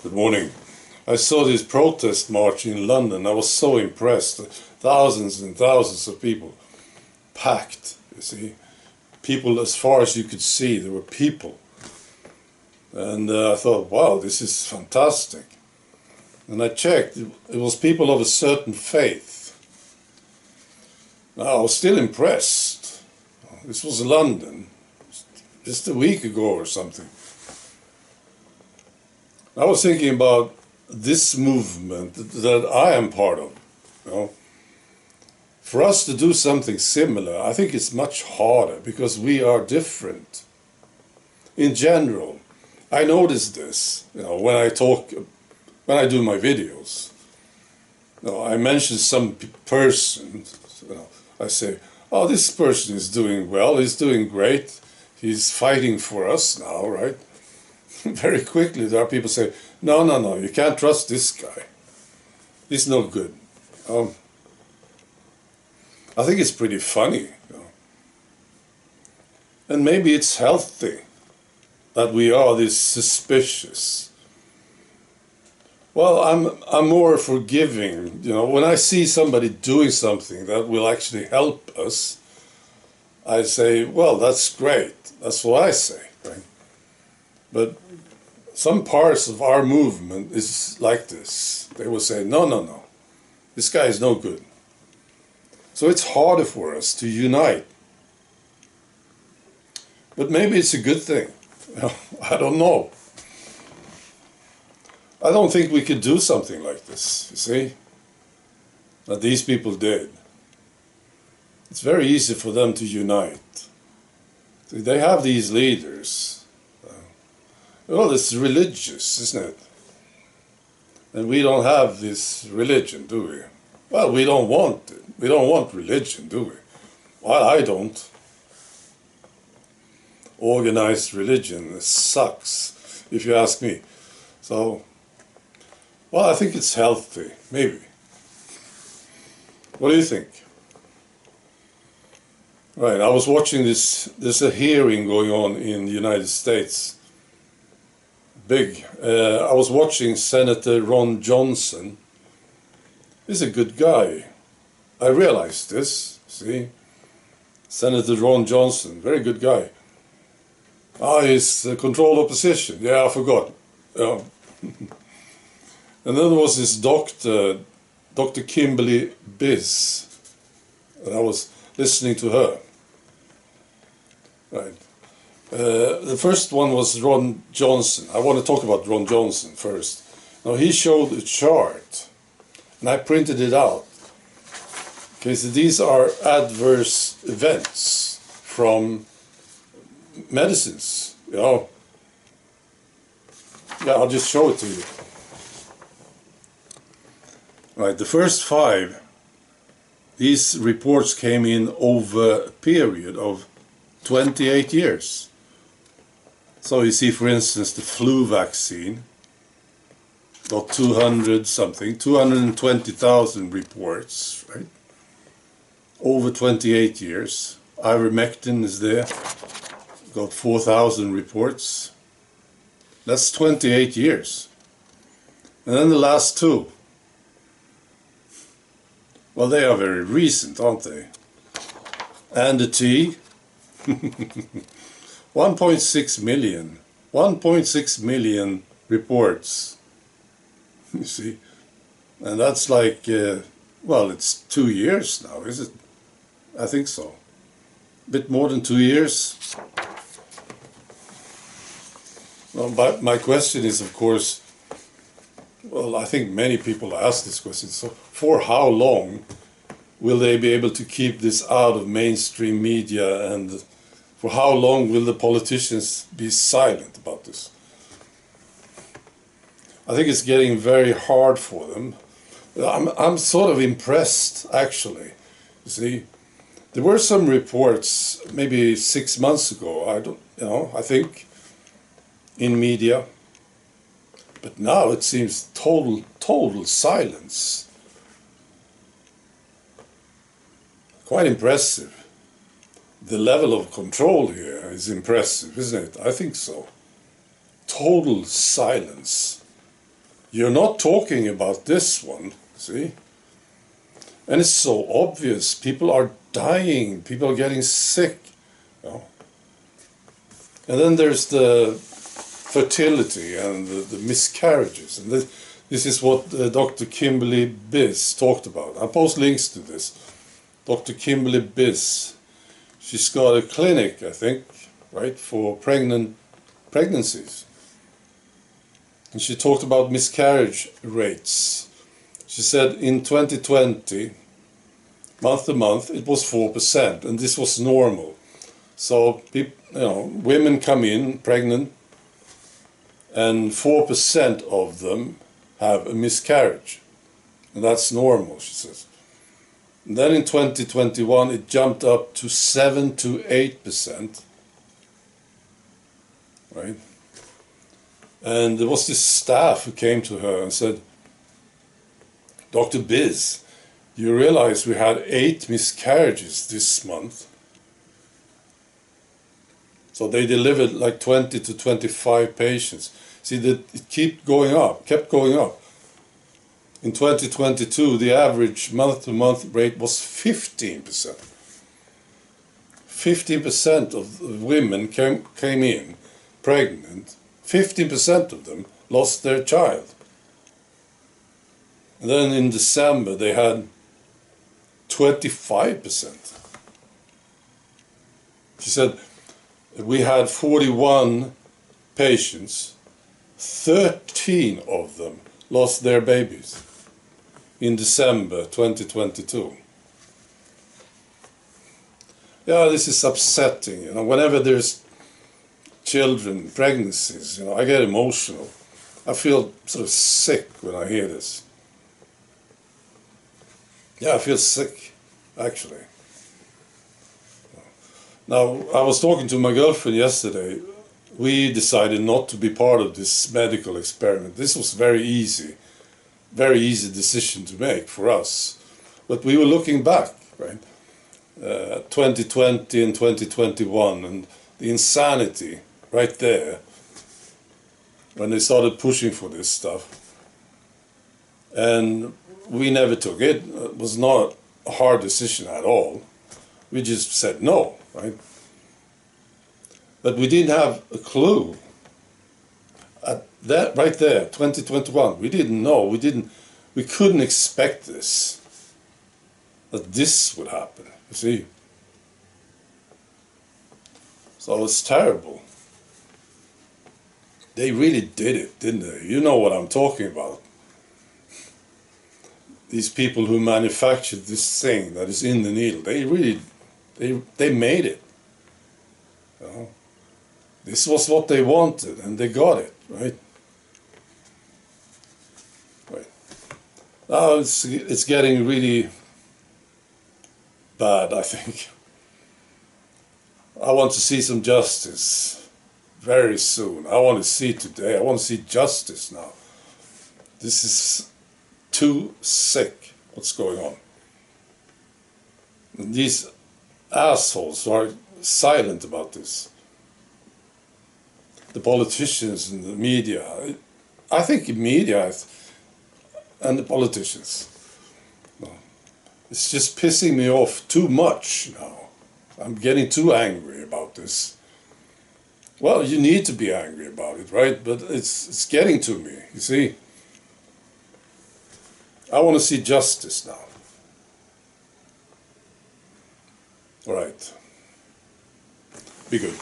Good morning. I saw this protest march in London. I was so impressed. Thousands and thousands of people. Packed, you see. People as far as you could see, there were people. And I thought, wow, this is fantastic. And I checked, it was people of a certain faith. Now, I was still impressed. This was London, just a week ago or something. I was thinking about this movement that I am part of. You know. For us to do something similar, I think it's much harder because we are different. In general, I notice this, when I do my videos. I mention some person, I say, oh, this person is doing well, he's doing great, he's fighting for us now, right? Very quickly there are people say, no, you can't trust this guy. He's no good. I think it's pretty funny. And maybe it's healthy that we are this suspicious. Well, I'm more forgiving. When I see somebody doing something that will actually help us, I say, well, that's great. That's what I say, right? But some parts of our movement is like this. They will say, no, this guy is no good. So it's harder for us to unite. But maybe it's a good thing. I don't know. I don't think we could do something like this, you see, that these people did. It's very easy for them to unite. See, they have these leaders. Well, it's religious, isn't it? And we don't have this religion, do we? Well, we don't want it. We don't want religion, do we? Well, I don't. Organized religion sucks, if you ask me. So, well, I think it's healthy, maybe. What do you think? Right, I was watching there's a hearing going on in the United States. Big. I was watching Senator Ron Johnson. He's a good guy. I realized this, see? Senator Ron Johnson, very good guy. He's controlled opposition. Yeah, I forgot. Yeah. And then there was this Dr. Kimberly Biz, and I was listening to her. Right. The first one was Ron Johnson. I want to talk about Ron Johnson first. Now, he showed a chart, and I printed it out. Okay, so these are adverse events from medicines, Yeah, I'll just show it to you. Right, the first 5, these reports came in over a period of 28 years. So you see, for instance, the flu vaccine got 220,000 reports, right? Over 28 years. Ivermectin is there, got 4,000 reports. That's 28 years. And then the last 2. Well, they are very recent, aren't they? And the T, 1.6 million. 1.6 million reports. You see? And that's like, well, it's 2 years now, is it? I think so. A bit more than 2 years. Well, but my question is, of course, well, I think many people ask this question, so for how long will they be able to keep this out of mainstream media, and for how long will the politicians be silent about this? I think it's getting very hard for them. I'm sort of impressed, actually. You see, there were some reports maybe 6 months ago, I think, in media. But now it seems total silence. Quite impressive. The level of control here is impressive, isn't it? I think so. Total silence. you're not talking about this one, see? And it's so obvious. People are dying. People are getting sick. You know? And then there's the fertility and the miscarriages. And this is what Dr. Kimberly Biss talked about. I'll post links to this. Dr. Kimberly Biss. She's got a clinic, I think, right, for pregnancies. And she talked about miscarriage rates. She said in 2020, month to month, it was 4%, and this was normal. So women come in pregnant, and 4% of them have a miscarriage, and that's normal, she says. And then in 2021, it jumped up to 7 to 8%, right? And there was this staff who came to her and said, Dr. Biz, you realize we had 8 miscarriages this month? So they delivered like 20 to 25 patients. See, that it kept going up. In 2022, the average month-to-month rate was 15%. 15% of women came in pregnant. 15% of them lost their child. And then in December, they had 25%. She said, we had 41 patients, 13 of them lost their babies in December 2022. Yeah, this is upsetting. Whenever there's children, pregnancies, I get emotional. I feel sort of sick when I hear this. Yeah, I feel sick, actually. Now, I was talking to my girlfriend yesterday. We decided not to be part of this medical experiment. This was very easy decision to make for us. But we were looking back, right? 2020 and 2021, and the insanity right there when they started pushing for this stuff. And we never took it. It was not a hard decision at all. We just said no, right? But we didn't have a clue. At that right there, 2021, we didn't know. We couldn't expect this. That this would happen, you see. So it's terrible. They really did it, didn't they? You know what I'm talking about. These people who manufactured this thing that is in the needle, they made it. This was what they wanted, and they got it, right? Right. Now it's getting really bad, I think. I want to see some justice very soon. I want to see today. I want to see justice now. This is too sick, what's going on. And these assholes are silent about this. The politicians and the media. I think the media and the politicians. It's just pissing me off too much now. I'm getting too angry about this. Well, you need to be angry about it, right? But it's getting to me, you see. I want to see justice now. All right. Be good.